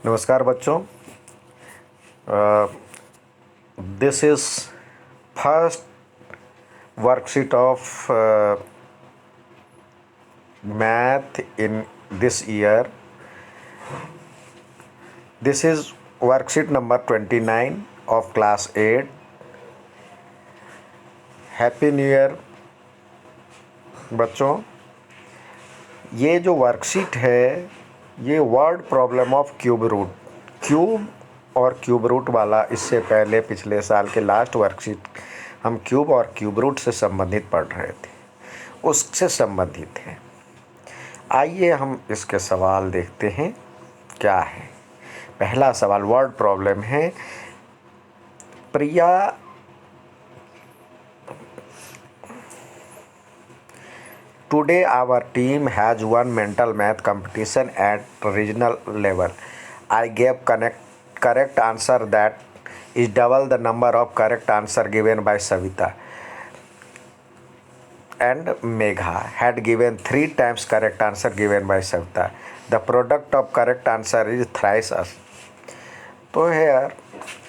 नमस्कार बच्चों। This is first worksheet of math in this year. This is worksheet number 29 of class 8. Happy new year बच्चों। ये जो worksheet है ये word problem of cube root, cube और cube root वाला इससे पहले पिछले साल के लास्ट वर्कशीट हम क्यूब और क्यूब रूट से संबंधित पढ़ रहे थे, उससे संबंधित है। आइए हम इसके सवाल देखते हैं क्या है। पहला सवाल वर्ड प्रॉब्लम है। प्रिया Today our team has won mental math competition at regional level. I gave correct answer that is double the number of correct answer given by Savita, and Megha had given 3 times correct answer given by Savita. The product of correct answer is thrice us. So here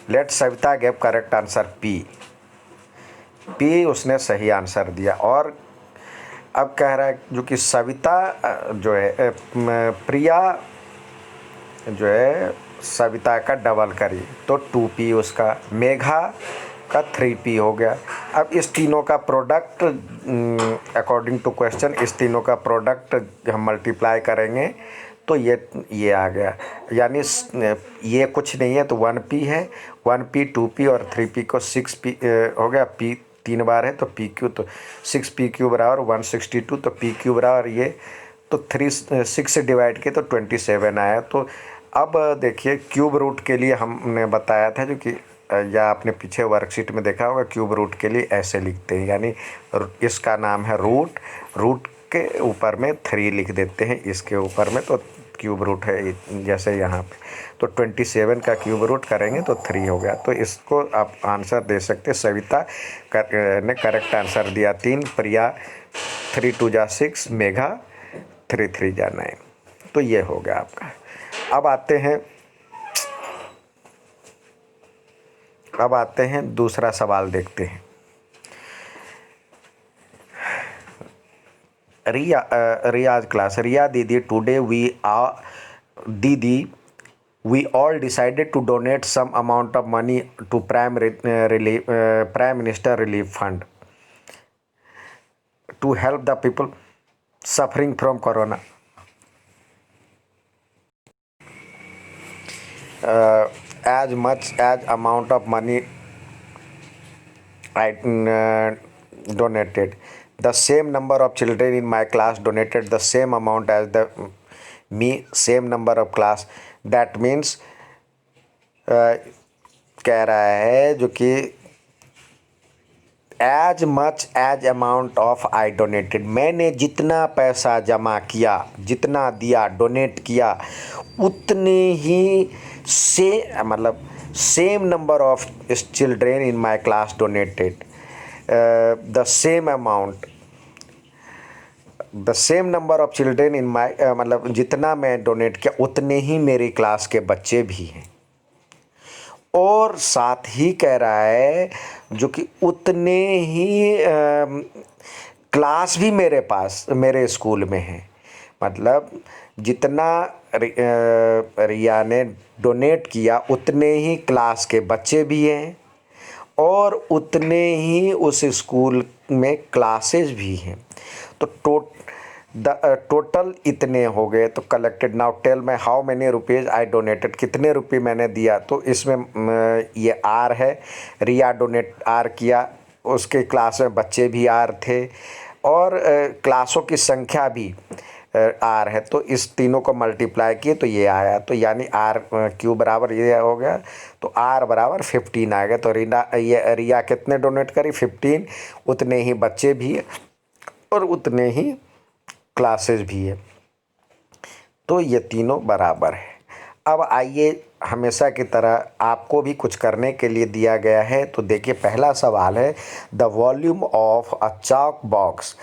let Savita gave correct answer P. P उसने सही answer दिया और अब कह रहा है जो कि सविता जो है प्रिया जो है सविता का डबल करी तो 2p उसका, मेघा का 3p हो गया। अब इस तीनों का प्रोडक्ट अकॉर्डिंग टू क्वेश्चन इस तीनों का प्रोडक्ट हम मल्टीप्लाई करेंगे तो ये आ गया, यानी ये कुछ नहीं है तो 1p है, 1p 2p और 3p को 6p हो गया। p 3 बार है तो पी क्यू, तो 6pq बराबर 162, तो पी क्यू बराबर ये तो 6 से डिवाइड किए तो 27 आया। तो अब देखिए क्यूब रूट के लिए हमने बताया था जो कि या आपने पीछे वर्कशीट में देखा होगा, क्यूब रूट के लिए ऐसे लिखते हैं, यानी इसका नाम है रूट, रूट के ऊपर में 3 लिख देते हैं, इसके ऊपर में तो क्यूब रूट है जैसे यहाँ पे, तो 27 का क्यूब रूट करेंगे तो 3 हो गया। तो इसको आप आंसर दे सकते। सविता ने करेक्ट आंसर दिया 3, प्रिया 3 2 जा 6, मेघा 3 3 जा 9। तो ये हो गया आपका। अब आते हैं दूसरा सवाल देखते हैं। रियाज क्लास, रिया दीदी today we all decided to donate some amount of money to Prime Minister Relief Fund to help the people suffering from corona. As much as amount of money I donated, the same number of children in my class donated the same amount as same number of class. That means कह रहा है जो कि as much as amount of I donated, मैंने जितना पैसा जमा किया, जितना दिया, डोनेट किया, उतने ही मतलब same number of children in my class donated the same amount, the same number of children in my मतलब जितना मैं डोनेट किया उतने ही मेरी क्लास के बच्चे भी हैं, और साथ ही कह रहा है जो कि उतने ही क्लास भी मेरे स्कूल में हैं। मतलब जितना रिया ने डोनेट किया उतने ही क्लास के बच्चे भी हैं और उतने ही उस स्कूल में क्लासेस भी हैं। तो टोटल इतने हो गए। तो कलेक्टेड नाउ टेल मैं how many rupees I donated, कितने रुपये मैंने दिया। तो इसमें ये आर है, रिया डोनेट आर किया, उसके क्लास में बच्चे भी आर थे और क्लासों की संख्या भी आर है। तो इस तीनों को मल्टीप्लाई किए तो ये आया, तो यानी आर क्यू बराबर ये हो गया, तो आर बराबर 15 आ गया। तो रिया कितने डोनेट करी 15, उतने ही बच्चे भी है और उतने ही क्लासेस भी है, तो ये तीनों बराबर है। अब आइए हमेशा की तरह आपको भी कुछ करने के लिए दिया गया है। तो देखिए पहला सवाल है the volume of a chalk box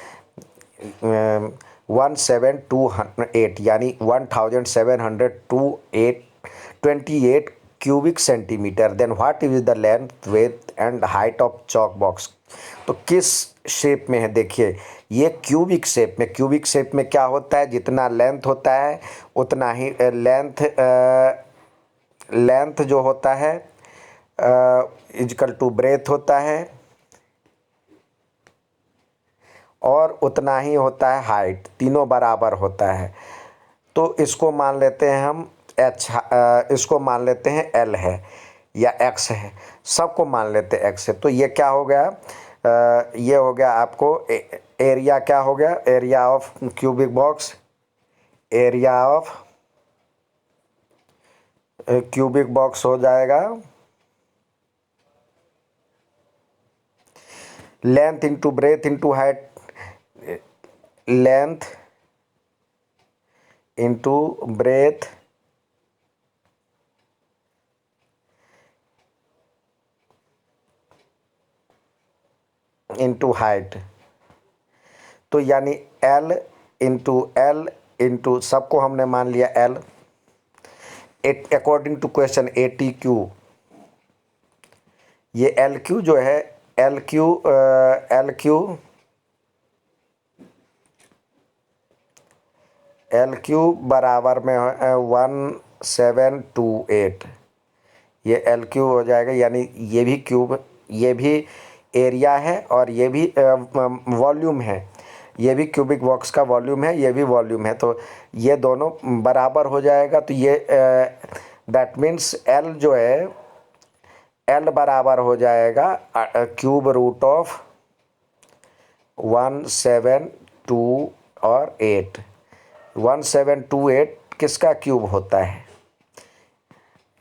1728 यानी 1728 28 cubic centimetre. Then what is the length width and height of chalk box. तो किस शेप में है, देखिए ये क्यूबिक शेप में। क्यूबिक शेप में क्या होता है, जितना लेंथ होता है उतना ही लेंथ जो होता है इजकल टू ब्रेथ होता है, और उतना ही होता है हाइट, तीनों बराबर होता है। तो इसको मान लेते हैं हम इसको मान लेते हैं L है या X है, सबको मान लेते हैं X है। तो ये क्या हो गया, ये हो गया आपको एरिया, क्या हो गया, area of cubic box, area of cubic box हो जाएगा length into breadth into height, length into breadth into height. तो यानी L इंटू सबको हमने मान लिया L, according to question ATQ। ये LQ जो है LQ बराबर में 1728, ये LQ हो जाएगा। यानी ये भी क्यूब, ये भी एरिया है और ये भी वॉल्यूम है, ये भी क्यूबिक बॉक्स का वॉल्यूम है, ये भी वॉल्यूम है। तो ये दोनों बराबर हो जाएगा। तो ये दैट मीन्स L जो है, L बराबर हो जाएगा क्यूब रूट ऑफ 1728 और 8। 1728 किसका क्यूब होता है,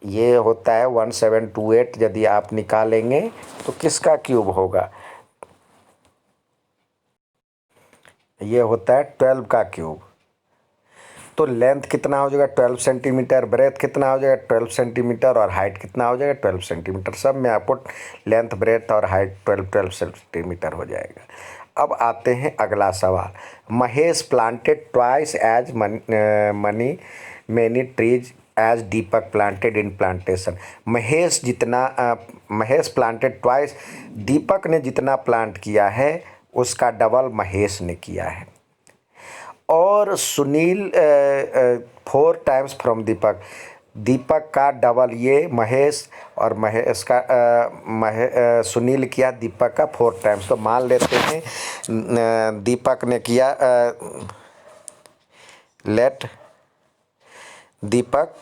ये होता है 1728। यदि आप निकालेंगे तो किसका क्यूब होगा, ये होता है 12 का क्यूब। तो लेंथ कितना हो जाएगा 12 सेंटीमीटर, ब्रेथ कितना हो जाएगा 12 सेंटीमीटर, और हाइट कितना हो जाएगा 12 सेंटीमीटर। सब में आपको लेंथ, ब्रेथ और हाइट 12 सेंटीमीटर हो जाएगा। अब आते हैं अगला सवाल। Mahesh planted twice as many trees as Deepak planted in plantation. Mahesh planted twice, Deepak ने जितना प्लांट किया है उसका डबल महेश ने किया है। और सुनील 4 टाइम्स फ्रॉम दीपक, दीपक का डबल ये महेश, और महेश का सुनील किया दीपक का 4 टाइम्स। तो मान लेते हैं दीपक ने किया, लेट दीपक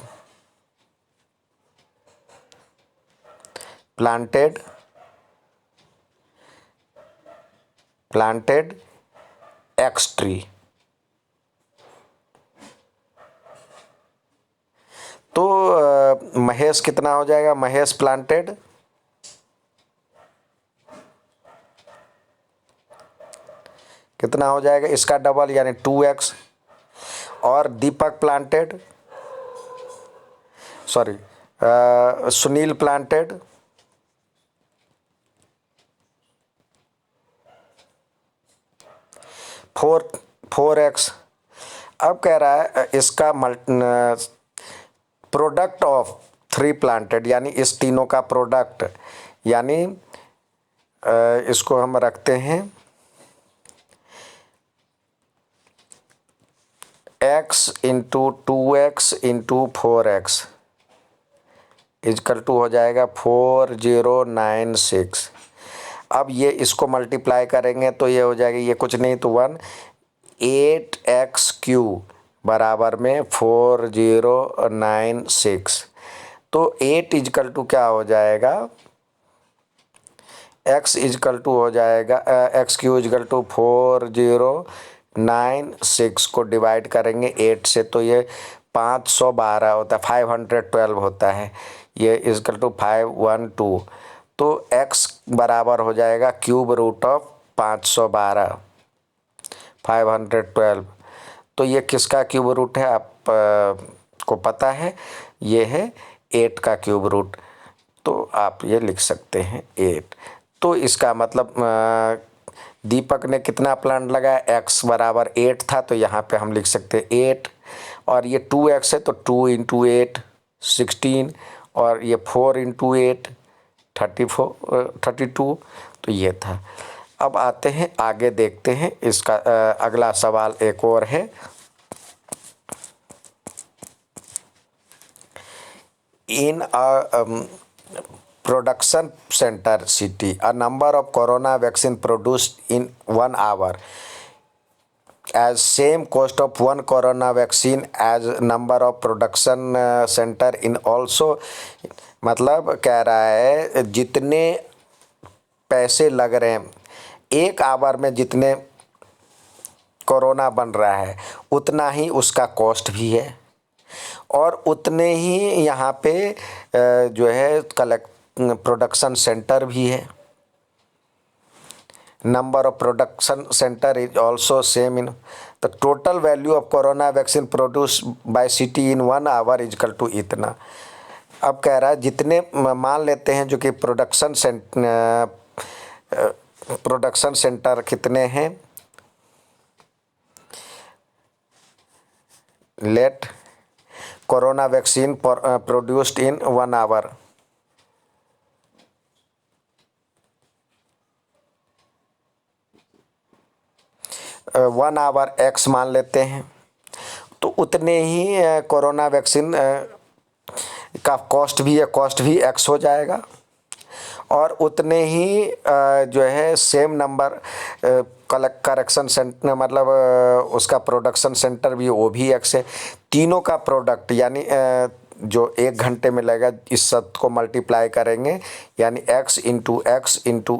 प्लांटेड X ट्री। तो महेश कितना हो जाएगा, महेश प्लांटेड कितना हो जाएगा, इसका डबल यानी 2x, और दीपक प्लांटेड सुनील प्लांटेड 4x। अब कह रहा है इसका प्रोडक्ट ऑफ 3 प्लांटेड, यानी इस तीनों का प्रोडक्ट, यानी इसको हम रखते हैं x into 2x into 4x equal to हो जाएगा 4096। अब ये इसको मल्टीप्लाई करेंगे तो ये हो जाएगा, ये कुछ नहीं तो 8x क्यूब बराबर में 4096। तो 8 इजकल टू क्या हो जाएगा, x इजकल टू हो जाएगा x क्यू इजकल टू 4096 को डिवाइड करेंगे 8 से तो ये 512 होता है, 512 होता है, ये इजकल टू 512। तो x बराबर हो जाएगा क्यूब रूट ऑफ 512, 512। तो ये किसका क्यूब रूट है आप को पता है, ये है 8 का क्यूब रूट। तो आप ये लिख सकते हैं 8। तो इसका मतलब दीपक ने कितना प्लांट लगाया, x बराबर 8 था तो यहाँ पे हम लिख सकते हैं 8, और ये 2x है तो 2 इंटू 8 16 और ये 4 इंटू 8 32। तो ये था। अब आते हैं आगे, देखते हैं इसका अगला सवाल एक और है। इन production center city, a number of corona vaccine produced in 1 hour as same cost of one corona vaccine as number of production center in also। मतलब कह रहा है जितने पैसे लग रहे हैं 1 आवर में, जितने कोरोना बन रहा है उतना ही उसका कॉस्ट भी है, और उतने ही यहाँ पे जो है प्रोडक्शन सेंटर भी है। Number of production centre is also same in the total value of corona vaccine produce by city in 1 hour equal to इतना। अब कह रहा है जितने मान लेते हैं जो कि प्रोडक्शन सेंटर कितने हैं, let corona vaccine produced in 1 hour. One hour x मान लेते हैं, तो उतने ही कोरोना वैक्सीन का कॉस्ट भी है, कॉस्ट भी एक्स हो जाएगा, और उतने ही जो है सेम नंबर करेक्शन सेंटर, मतलब उसका प्रोडक्शन सेंटर भी, वो भी एक्स है। तीनों का प्रोडक्ट यानी जो 1 घंटे में लगेगा, इस सब को मल्टीप्लाई करेंगे, यानी x इंटू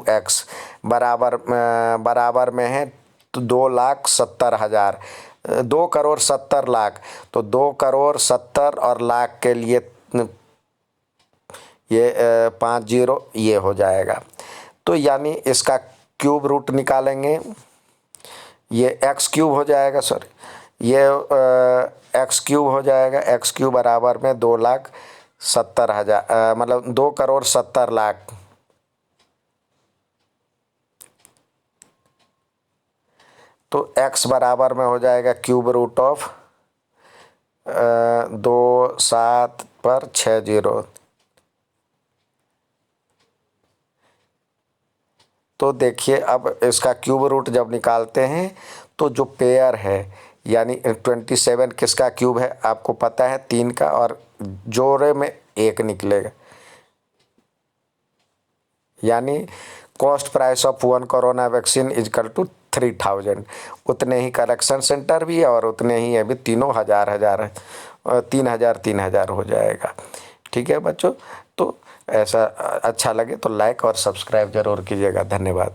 एक्स बराबर में है तो 2,70,000, 2,70,00,000। तो 2,70,00,000 और लाख के लिए ये 50 ये हो जाएगा। तो यानी इसका क्यूब रूट निकालेंगे, ये एक्स क्यूब हो जाएगा, सॉरी ये एक्स क्यूब हो जाएगा। एक्स क्यूब बराबर में 2,70,000, मतलब 2,70,00,000। तो x बराबर में हो जाएगा क्यूब रूट ऑफ 2 7 पर 6 0। तो देखिए अब इसका क्यूब रूट जब निकालते हैं तो जो पेयर है यानी 27 किसका क्यूब है आपको पता है, 3 का, और जोड़े में 1 निकलेगा, यानी cost price of 1 corona vaccine equal to 3,000। उतने ही करेक्शन सेंटर भी है और उतने ही अभी तीनों 1,000 3,000 हो जाएगा। ठीक है बच्चों, तो ऐसा अच्छा लगे तो लाइक और सब्सक्राइब जरूर कीजिएगा। धन्यवाद।